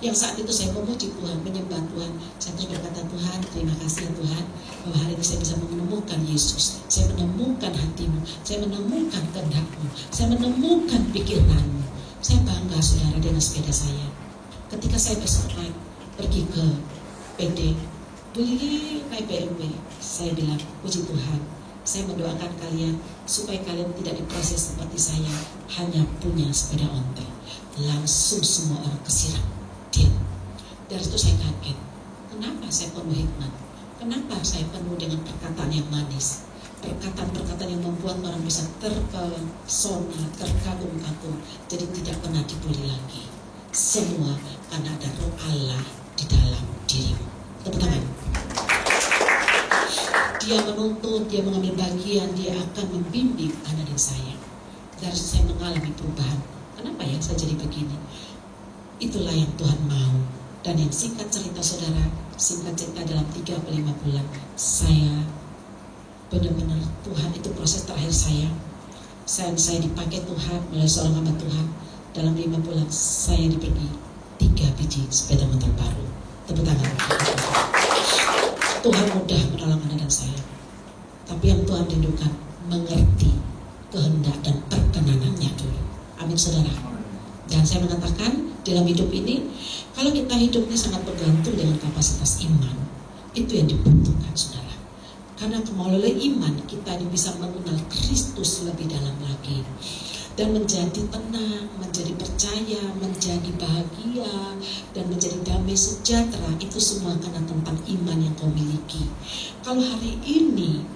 Yang saat itu saya memuji Tuhan, menyembah Tuhan, saya terus berkata, Tuhan terima kasih ya Tuhan, bahwa hari ini saya bisa menemukan Yesus, saya menemukan hatimu, saya menemukan kehendak-Mu, saya menemukan pikiran-Mu. Saya bangga saudara dengan sepeda saya. Ketika saya besok naik pergi ke PD, beli naik BMW, saya bilang, puji Tuhan, saya mendoakan kalian supaya kalian tidak diproses seperti saya, hanya punya sepeda ontel. Langsung semua orang kesiram, diam. Dari situ saya kaget, kenapa saya penuh hikmat, kenapa saya penuh dengan perkataan yang manis, perkataan-perkataan yang membuat orang bisa terpesona, terkagum-kagum, jadi tidak pernah dibully lagi. Semua karena ada roh Allah di dalam dirimu. Tepuk tangan. Dia menuntun, dia mengambil bagian, dia akan membimbing anak dan saya. Dari saya mengalami perubahan. Kenapa ya saya jadi begini? Itulah yang Tuhan mau. Dan yang singkat cerita saudara, singkat cerita dalam 3-5 bulan, saya benar-benar Tuhan itu proses terakhir saya. Saya dipakai Tuhan melalui seorang hamba Tuhan. Dalam 5 bulan saya diberi 3 biji sepeda motor baru. Tepuk tangan. Tuhan mudah menolong anak dan saya. Tapi yang Tuhan rindukan, mengerti kehendak dan perkenanannya dulu. Amin saudara. Dan saya mengatakan dalam hidup ini, kalau kita hidup ini sangat bergantung dengan kapasitas iman. Itu yang dibutuhkan saudara. Karena melalui iman kita bisa mengenal Kristus lebih dalam lagi. Dan menjadi tenang, menjadi percaya, menjadi bahagia, dan menjadi damai sejahtera. Itu semua karena tentang iman yang kau miliki. Kalau hari ini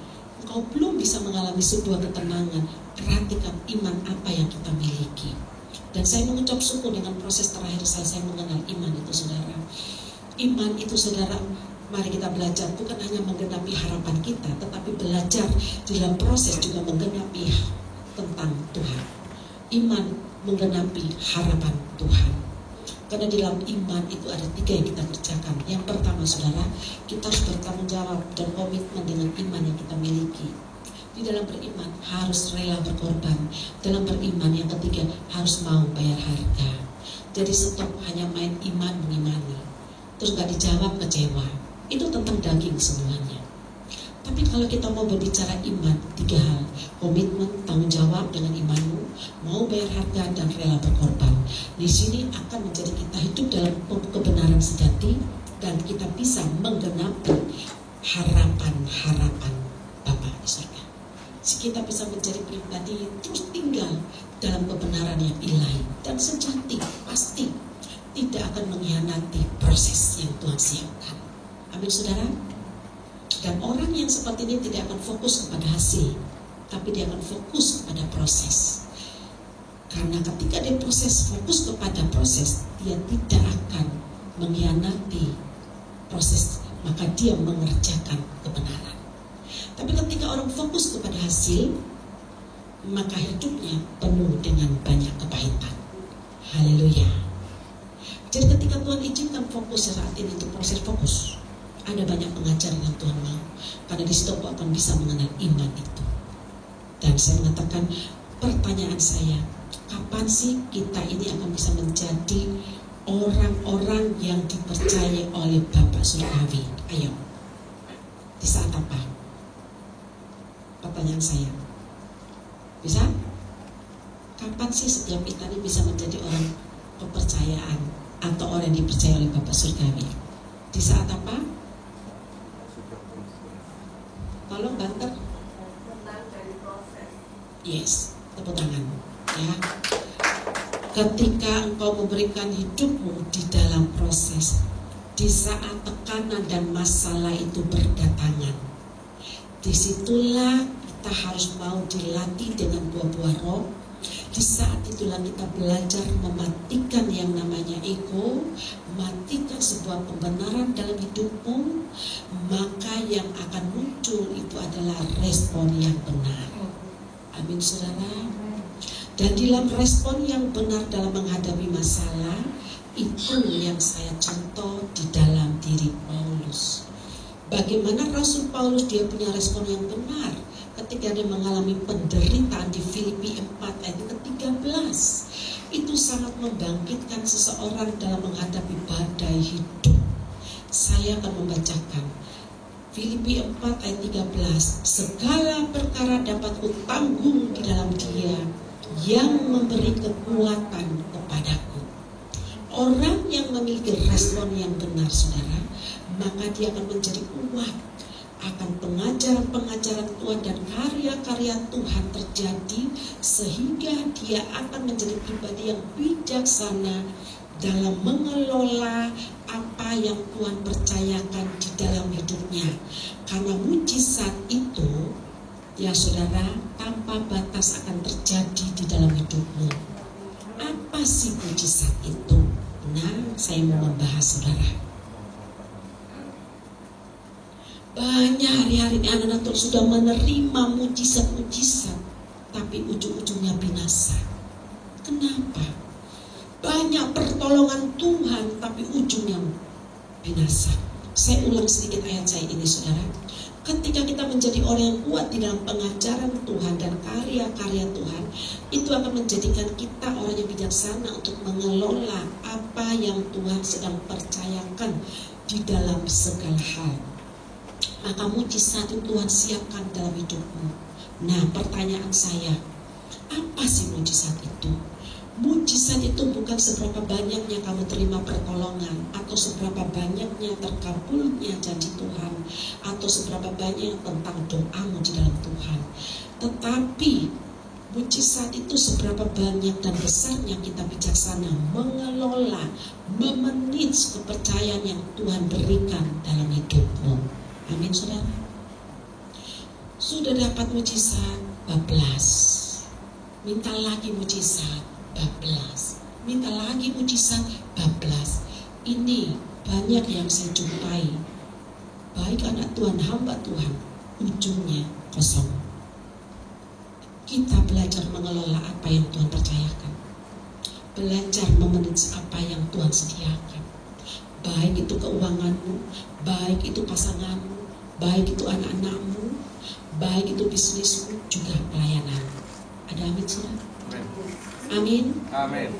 kau belum bisa mengalami sebuah ketenangan, perhatikan iman apa yang kita miliki. Dan saya mengucap syukur dengan proses terakhir saya mengenal iman itu saudara. Iman itu saudara, mari kita belajar bukan hanya menggenapi harapan kita, tetapi belajar di dalam proses juga menggenapi tentang Tuhan. Iman menggenapi harapan Tuhan. Karena di dalam iman itu ada 3 yang kita kerjakan. Yang pertama saudara, kita harus bertanggung jawab dan komitmen dengan iman yang kita miliki. Di dalam beriman harus rela berkorban. Dalam beriman yang ketiga harus mau bayar harga. Jadi stop hanya main iman mengimani, terus gak dijawab kecewa. Itu tentang daging semuanya. Tapi kalau kita mau berbicara iman, 3 hal. Komitmen, tanggung jawab dengan imanmu, mau bayar harga dan rela berkorban. Di sini akan menjadi kita hidup dalam kebenaran sejati dan kita bisa menggenapi harapan-harapan Bapa di surga. Kita bisa menjadi pribadi terus tinggal dalam kebenaran yang ilahi. akan sejati, pasti tidak akan mengkhianati proses yang Tuhan siapkan. Amin saudara. Dan orang yang seperti ini tidak akan fokus kepada hasil, tapi dia akan fokus kepada proses. Karena ketika dia fokus kepada proses, dia tidak akan mengkhianati proses, maka dia mengerjakan kebenaran. Tapi ketika orang fokus kepada hasil, maka hidupnya penuh dengan banyak kepahitan. Haleluya. Jadi ketika Tuhan izinkan fokus saat ini untuk proses fokus, ada banyak pengajaran yang Tuhan mau. Karena di situ aku akan bisa mengenal iman itu. Dan saya mengatakan, pertanyaan saya, kapan sih kita ini akan bisa menjadi orang-orang yang dipercaya oleh Bapa Surgawi? Ayo. Di saat apa? Pertanyaan saya. Bisa? Kapan sih setiap kita ini bisa menjadi orang kepercayaan atau orang yang dipercaya oleh Bapa Surgawi? Di saat apa? Tolong banter. Yes, tepuk tangan. Ya. Ketika engkau memberikan hidupmu di dalam proses, di saat tekanan dan masalah itu berdatangan, disitulah kita harus mau dilatih dengan buah-buah roh. Di saat itulah kita belajar mematikan yang namanya ego, matikan sebuah pembenaran dalam hidupmu, maka yang akan muncul itu adalah respon yang benar. Amin saudara. Dan dalam respon yang benar dalam menghadapi masalah, itu yang saya contoh di dalam diri Paulus. Bagaimana Rasul Paulus dia punya respon yang benar ketika dia mengalami penderitaan di Filipi 4 ayat ke-13. Itu sangat membangkitkan seseorang dalam menghadapi badai hidup. Saya akan membacakan Filipi 4 ayat 13. Segala perkara dapat kutanggung di dalam Dia yang memberi kekuatan kepadaku. Orang yang memiliki respon yang benar saudara, maka dia akan menjadi kuat akan pengajaran-pengajaran Tuhan dan karya-karya Tuhan terjadi, sehingga dia akan menjadi pribadi yang bijaksana dalam mengelola apa yang Tuhan percayakan di dalam hidupnya. Karena mujizat itu, ya saudara, tanpa batas akan terjadi di dalam hidupmu. Apa sih mujizat itu? Nah, saya mau membahas saudara. Banyak hari-hari ini anak-anak Tuhan sudah menerima mujizat-mujizat, tapi ujung-ujungnya binasa. Kenapa? Banyak pertolongan Tuhan, tapi ujungnya binasa. Saya ulang sedikit ayat saya ini saudara. Ketika kita menjadi orang yang kuat di dalam pengajaran Tuhan dan karya-karya Tuhan, itu akan menjadikan kita orang yang bijaksana untuk mengelola apa yang Tuhan sedang percayakan di dalam segala hal. Maka mujizat itu Tuhan siapkan dalam hidupmu. Nah, pertanyaan saya, apa sih mujizat itu? Mujizat itu bukan seberapa banyaknya kamu terima pertolongan, atau seberapa banyaknya terkabulnya janji Tuhan, atau seberapa banyak tentang doamu di dalam Tuhan. Tetapi mujizat itu seberapa banyak dan besarnya kita bijaksana mengelola, memanage kepercayaan yang Tuhan berikan dalam hidupmu. Amin saudara. Sudah dapat mujizat, bablas. Minta lagi mujizat, bablas. Minta lagi mujizat, bablas. Ini banyak yang saya jumpai. Baik anak Tuhan, hamba Tuhan, ujungnya kosong. Kita belajar mengelola apa yang Tuhan percayakan. Belajar memanage apa yang Tuhan sediakan. Baik itu keuanganmu, baik itu pasanganmu, baik itu anak-anakmu, baik itu bisnismu, juga pelayanan. Ada amin saudara? Amin. Amin.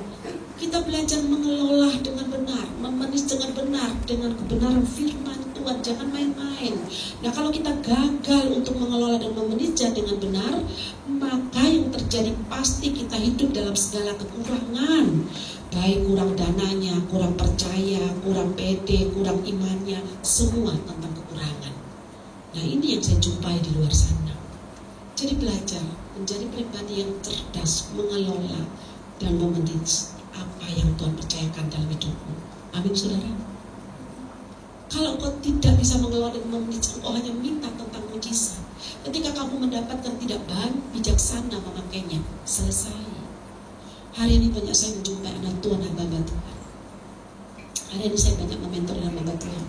Kita belajar mengelola dengan benar, memanage dengan benar, dengan kebenaran firman Tuhan. Jangan main-main. Nah, kalau kita gagal untuk mengelola dan memanage dengan benar, maka yang terjadi pasti kita hidup dalam segala kekurangan. Baik kurang dananya, kurang percaya, kurang pede, kurang imannya, semua tentang kekurangan. Nah, ini yang saya jumpai di luar sana. Jadi belajar menjadi pribadi yang cerdas, mengelola dan memanage apa yang Tuhan percayakan dalam hidupmu. Amin saudara. Kalau engkau tidak bisa mengelola dan memanage, engkau hanya minta tentang mujizat. Ketika kamu mendapatkan tidak bijaksana memakainya, selesai. Hari ini banyak saya menjumpai anak Tuhan, hamba Tuhan. Hari ini saya banyak mementor hamba Tuhan.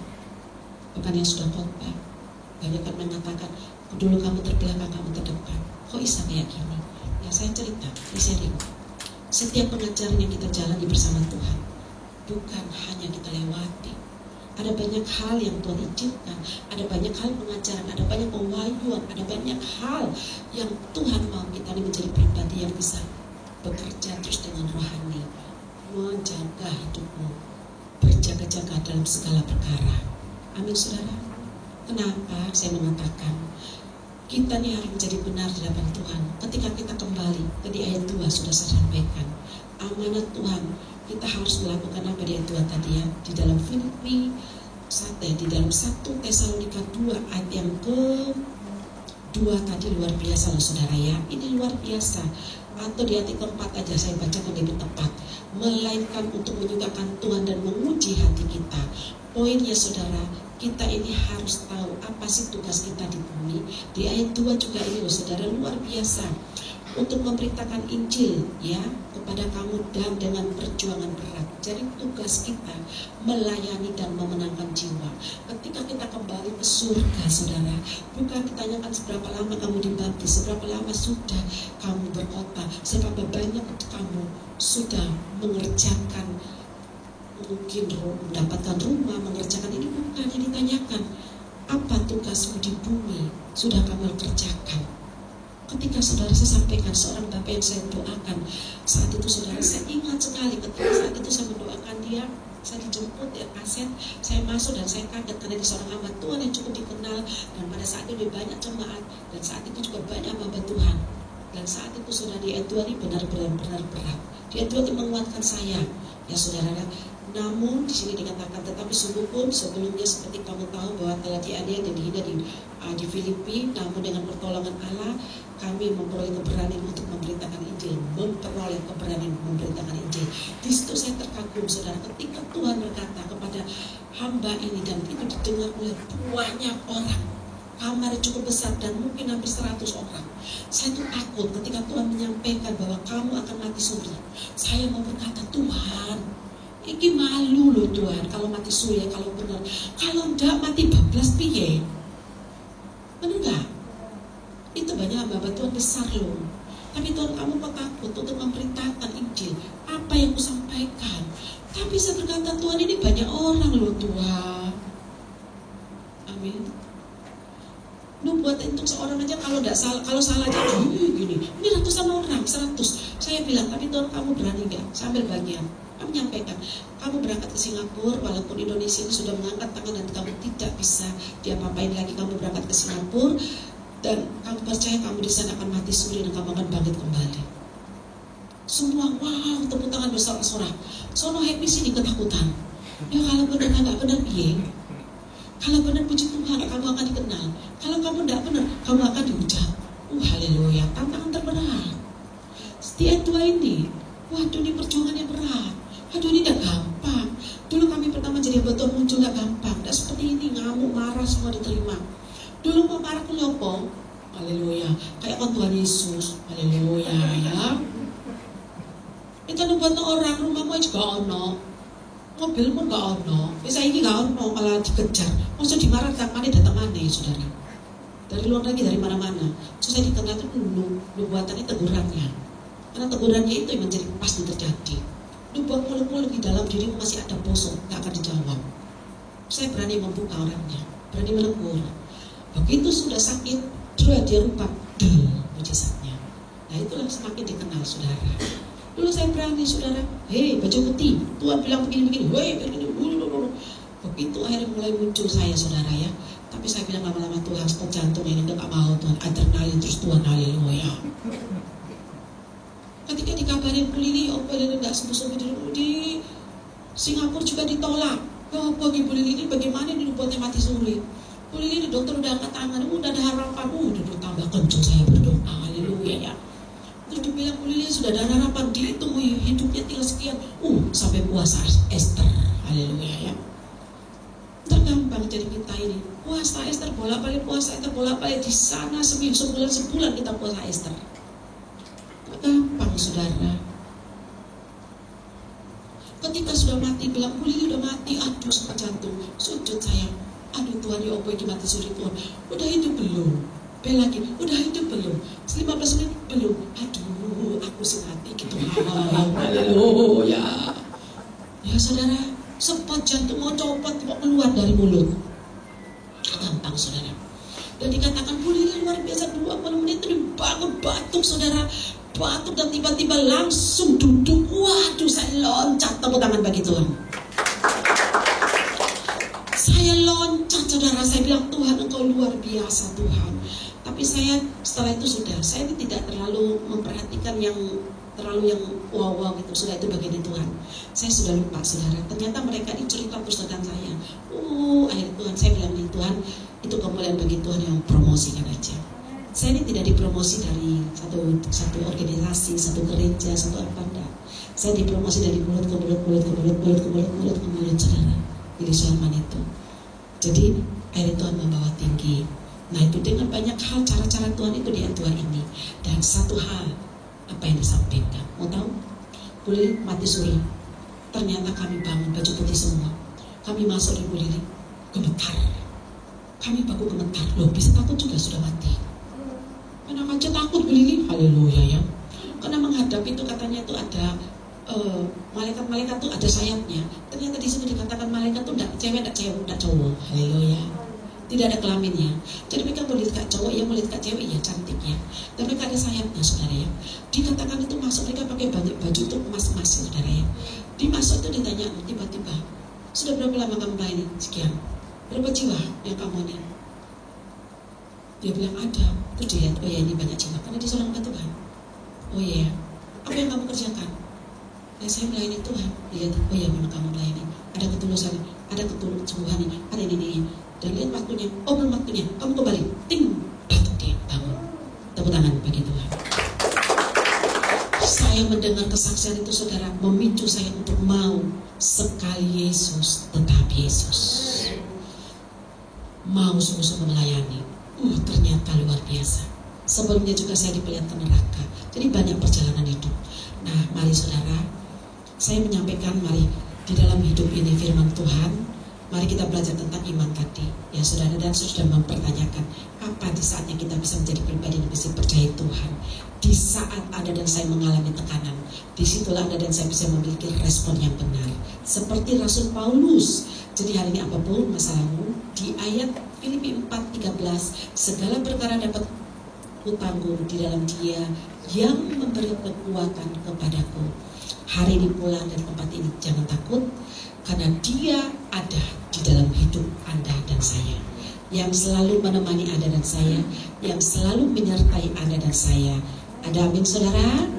Bahkan yang sudah khotbah, banyak kan mengatakan, dulu kamu terbelakang, kamu terdepan. Kok bisa kayak gini? Ya saya cerita, ini sharing. Setiap pengajaran yang kita jalani bersama Tuhan, bukan hanya kita lewati. Ada banyak hal yang Tuhan izinkan, ada banyak hal pengajaran, ada banyak pewahyuan, ada banyak hal yang Tuhan mau kita ini menjadi pribadi yang bisa bekerja terus dengan rohani, menjaga hidupmu, berjaga-jaga dalam segala perkara. Amin saudara. Kenapa saya mengatakan kita ini harus menjadi benar di hadapan Tuhan. Ketika kita kembali ke di ayat 2 sudah saya sampaikan, amanat Tuhan kita harus melakukan apa di ayat 2 tadi ya, di dalam Filipi 1, di dalam 1 Tesalonika 2 ayat yang ke-2 tadi luar biasa loh saudara ya. Ini luar biasa. Atau di ayat keempat aja saya bacakan lebih tepat. Melainkan untuk menyukakan Tuhan dan menguji hati kita. Poinnya saudara, kita ini harus tahu apa sih tugas kita di bumi. Di ayat 2 juga ini loh saudara, luar biasa. Untuk memberitakan Injil ya kepada kamu dan dengan perjuangan berat. Jadi tugas kita melayani dan memenangkan jiwa. Ketika kita kembali ke surga saudara, bukan ditanyakan seberapa lama kamu dibaptis, seberapa lama sudah kamu berkhotbah, seberapa banyak kamu sudah mengerjakan, mungkin mendapatkan rumah, mengerjakan ini, bukan yang ditanyakan. Apa tugasmu di bumi sudah kamu kerjakan? Ketika saudara saya sampaikan seorang bapak yang saya doakan saat itu saudara, saya ingat sekali ketika saat itu saya mendoakan dia, saya dijemput ya kaset, saya masuk dan saya kaget karena dia seorang hamba Tuhan yang cukup dikenal, dan pada saat itu banyak jemaat, dan saat itu juga banyak hamba Tuhan. Dan saat itu saudara di ayat 2 ini benar-benar berat. Di ayat 2 itu menguatkan saya ya saudara. Namun di sini dikatakan, tetapi sungguh pun sebelumnya seperti kamu tahu bahwa telah dianiaya dan dihina di Filipi, namun dengan pertolongan Allah kami memperoleh keberanian untuk memberitakan Injil, memperoleh keberanian memberitakan Injil. Di situ saya terkagum saudara, ketika Tuhan berkata kepada hamba ini dan itu didengar oleh banyak orang. Kamarnya cukup besar dan mungkin hampir 100 orang. Saya tuh takut ketika Tuhan menyampaikan bahwa kamu akan mati suri. Saya mau berkata, Tuhan, ini malu loh Tuhan kalau mati suri, kalau benar. Kalau enggak mati bablas piye? Benar enggak? Itu banyak hamba Tuhan besar loh. Tapi Tuhan, kamu kok takut untuk memberitakan Injil? Apa yang kusampaikan? Tapi saya berkata, Tuhan, ini banyak orang loh Tuhan. Amin. Buat untuk seorang aja kalau tidak salah, kalau salah aja gini. Ini ratusan orang, 100. Saya bilang, tapi Tuhan, kamu berani nggak? Sambil bagian, kamu menyampaikan, kamu berangkat ke Singapura, walaupun Indonesia ini sudah mengangkat tangan dan kamu tidak bisa diapa-apain lagi, kamu berangkat ke Singapura dan kamu percaya kamu di sana akan mati suri dan kamu akan bangkit kembali. Semua wow, tepuk tangan bersorak-sorak. Sono happy sini ketakutan. Ya kalau benar nggak benar piye? Kalau benar puji Tuhan, kamu akan dikenal. Kalau kamu tidak benar, kamu akan dihujat. Haleluya, tantangan terberat. Setiap dua ini, waduh ini perjuangannya berat. Waduh ini tidak gampang. Dulu kami pertama jadi betul muncul tidak gampang. Tidak seperti ini, ngamuk, marah, semua diterima. Dulu mau marah ke lopo, haleluya. Kayak kan Tuhan Yesus, haleluya ya. Itu buat orang, rumahmu juga ono. Mobil pun gak ono, bisa ini gak ono, malah dikejar. Maksud dimarah datang mana saudara. Dari luar lagi, dari mana-mana. Terus saya dikenal itu dulu, buatannya tegurannya. Karena tegurannya itu yang menjadi pasti terjadi. Lu buat mulut-mulut di dalam dirimu masih ada bosok, gak akan dijawab. Saya berani membuka orangnya, berani menegur. Begitu sudah sakit, dia rupa, mujizatnya. Nah itulah semakin dikenal saudara. Dulu saya berani saudara, hei baju putih, Tuhan bilang begini-begini, woi begini, begitu akhirnya mulai muncul saya saudara ya. Tapi saya bilang lama-lama Tuhan, stop jantung ini udah gak mau Tuhan, adrenalin terus Tuhan, haleluya. Ketika dikabarin Bu Lili, oh Bu Lili gak sembuh-sembuh di Singapura juga ditolak. Oh bagi Bu Lili ini bagaimana ini buatnya mati suri. Bu Lili ini dokter udah angkat tangan, udah ada harapan, udah tambah kencang saya berdoa, haleluya ya. Terus dibilang Bu Lili sudah ada harapan, dihitung hidupnya tinggal sekian. Sampai puasa Esther. Haleluya ya. Tergampang jadi kita ini. Puasa Esther, bolak-balik puasa Esther, bolak-balik di sana sebulan kita puasa Esther. Tergampang saudara. Ketika sudah mati, bilang Bu Lili udah mati, aduh sama jantung, sujud sayang. Aduh Tuhan, ya apa ini mati suri Tuhan. Udah hidup belum? Bel lagi, udah hidup belum? 15 menit belum? Aduh, aku sih mati gitu. Haleluya. Ya saudara, sempat jantung mau copot, mau keluar dari mulut. Gampang saudara. Dan dikatakan Bu Lili luar biasa, 20 menit itu dibangun batuk saudara. Batuk dan tiba-tiba langsung duduk. Waduh, saya loncat, tepuk tangan bagi Tuhan. Saya loncat saudara, saya bilang Tuhan Engkau luar biasa Tuhan. Tapi saya setelah itu saya tidak terlalu memperhatikan yang wow gitu. Sudah itu bagian Tuhan. Saya sudah lupa saudara. Ternyata mereka dicerita terus tentang saya. Akhirnya Tuhan, saya bilang nih Tuhan, itu kemuliaan bagi Tuhan yang promosikan aja. Saya ini tidak dipromosi dari satu organisasi, satu gereja, satu apa enggak. Saya dipromosi dari mulut ke mulut saudara. Jadi Sulaiman itu. Jadi akhirnya Tuhan membawa tinggi. Nah itu dengan banyak hal, cara-cara Tuhan itu di N2 ini. Dan satu hal, apa yang disampaikan, mau tahu? Boleh mati suri. Ternyata kami bangun baju putih semua. Kami masuk di Bu Lili, gemetar. Kami baku gemetar. Loh bisa takut juga sudah mati. Anak aja takut Bu Lili. Haleluya ya. Karena menghadap itu katanya itu ada malaikat-malaikat tuh ada sayapnya. Ternyata di sini dikatakan malaikat tuh enggak cowok. Haleluya. Tidak ada kelaminnya. Jadi mereka melihat kak cowok ya, melihat kak cewek ya, cantik ya. Dan mereka ada sayapnya saudara ya. Dikatakan itu masuk mereka pakai banyak baju tuh emas-emas saudara ya. Dimasuk itu ditanya tiba-tiba, sudah berapa lama kamu melayani? Sekian. Berapa jiwa yang kamu ini? Dia bilang ada. Terus dilihat, oh ya ini banyak jiwa karena dia seorang hamba Tuhan. Oh ya, apa yang kamu kerjakan? Ya saya melayani Tuhan. Lihat, oh ya memang kamu melayani. Ada ketulusan, ada ketulusan, ada ini. Dan lihat waktunya, belum waktunya. Kamu kembali, ting, batuk dia bangun. Tepuk tangan bagi Tuhan. Saya mendengar kesaksian itu saudara, memicu saya untuk mau sekali Yesus tetap Yesus. Mau sungguh-sungguh melayani. Ternyata luar biasa. Sebelumnya juga saya diperlihatkan neraka. Jadi banyak perjalanan hidup. Nah, mari saudara, saya menyampaikan, mari di dalam hidup ini firman Tuhan, mari kita belajar tentang iman tadi. Ya saudara, dan sudah mempertanyakan, apa di saatnya kita bisa menjadi pribadi yang bisa percaya Tuhan? Di saat Anda dan saya mengalami tekanan, disitulah Anda dan saya bisa memiliki respon yang benar. Seperti Rasul Paulus. Jadi hari ini apapun masalahmu, di ayat Filipi 4:13, segala perkara dapat kutanggung di dalam Dia yang memberi kekuatan kepadaku. Hari ini pula dan tempat ini jangan takut, karena Dia ada di dalam hidup Anda dan saya, yang selalu menemani Anda dan saya, yang selalu menyertai Anda dan saya. Ada amin saudara?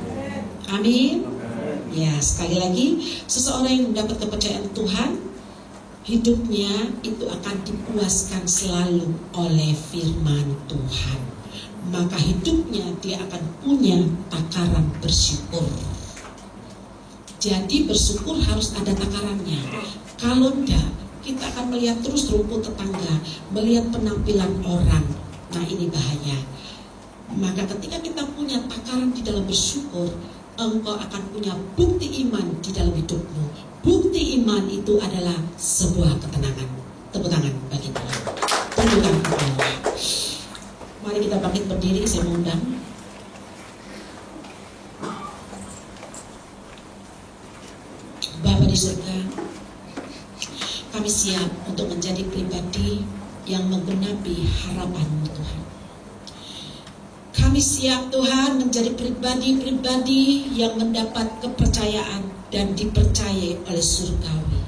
Amin. Ya, sekali lagi, seseorang yang mendapat kepercayaan Tuhan, hidupnya itu akan dipuaskan selalu oleh firman Tuhan. Maka hidupnya dia akan punya takaran bersyukur. Jadi bersyukur harus ada takarannya. Kalau enggak, kita akan melihat terus rumput tetangga, melihat penampilan orang. Nah ini bahaya. Maka ketika kita punya takaran di dalam bersyukur, engkau akan punya bukti iman di dalam hidupmu. Bukti iman itu adalah sebuah ketenangan. Tepuk tangan bagi Tuhan. Tunjukkan kepada. Mari kita bangkit berdiri, saya mengundang. Bapa di surga, kami siap untuk menjadi pribadi yang menggenapi harapan-Mu Tuhan. Kami siap Tuhan menjadi pribadi-pribadi yang mendapat kepercayaan dan dipercayai oleh surgawi.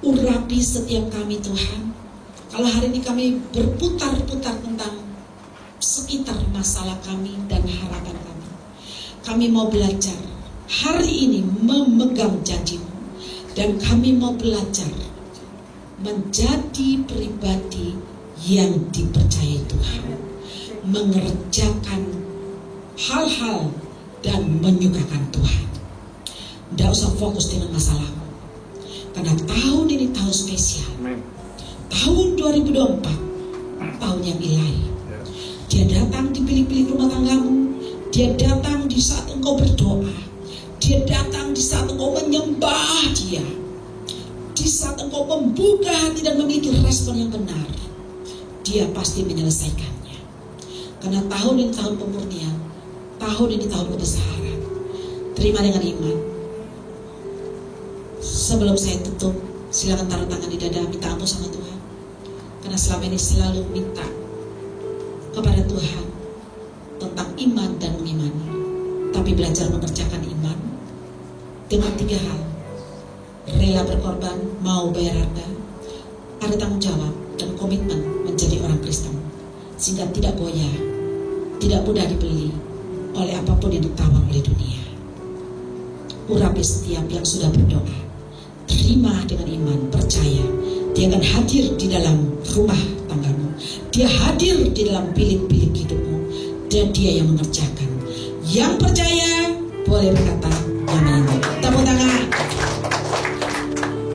Urapi setiap kami Tuhan. Kalau hari ini kami berputar-putar tentang sekitar masalah kami dan harapan kami, kami mau belajar hari ini memegang janji-Mu, dan kami mau belajar menjadi pribadi yang dipercayai Tuhan, mengerjakan hal-hal dan menyukakan Tuhan. Tidak usah fokus dengan masalahmu, karena tahun ini tahun spesial. Tahun 2024 tahun yang ilahi. Dia datang di bilik-bilik rumah tanggamu. Dia datang di saat engkau berdoa. Dia datang di saat engkau menyembah Dia. Di saat engkau membuka hati dan memiliki respon yang benar, Dia pasti menyelesaikannya. Karena tahun ini tahun pemurnian, tahun ini tahun kebesaran. Terima dengan iman. Sebelum saya tutup, silakan taruh tangan di dada, minta ampun sama Tuhan. Karena selama ini selalu minta kepada Tuhan tentang iman dan mengimani, tapi belajar mengerjakan iman dengan 3 hal: rela berkorban, mau bayar harga, ada tanggung jawab dan komitmen menjadi orang Kristen, sehingga tidak goyah, tidak mudah dibeli oleh apapun yang ditawar oleh dunia. Urapi setiap yang sudah berdoa, terima dengan iman, percaya Dia akan hadir di dalam rumah tanggamu. Dia hadir di dalam bilik-bilik hidupmu, dan Dia yang mengerjakan. Yang percaya boleh berkata amin. Tepuk tangan.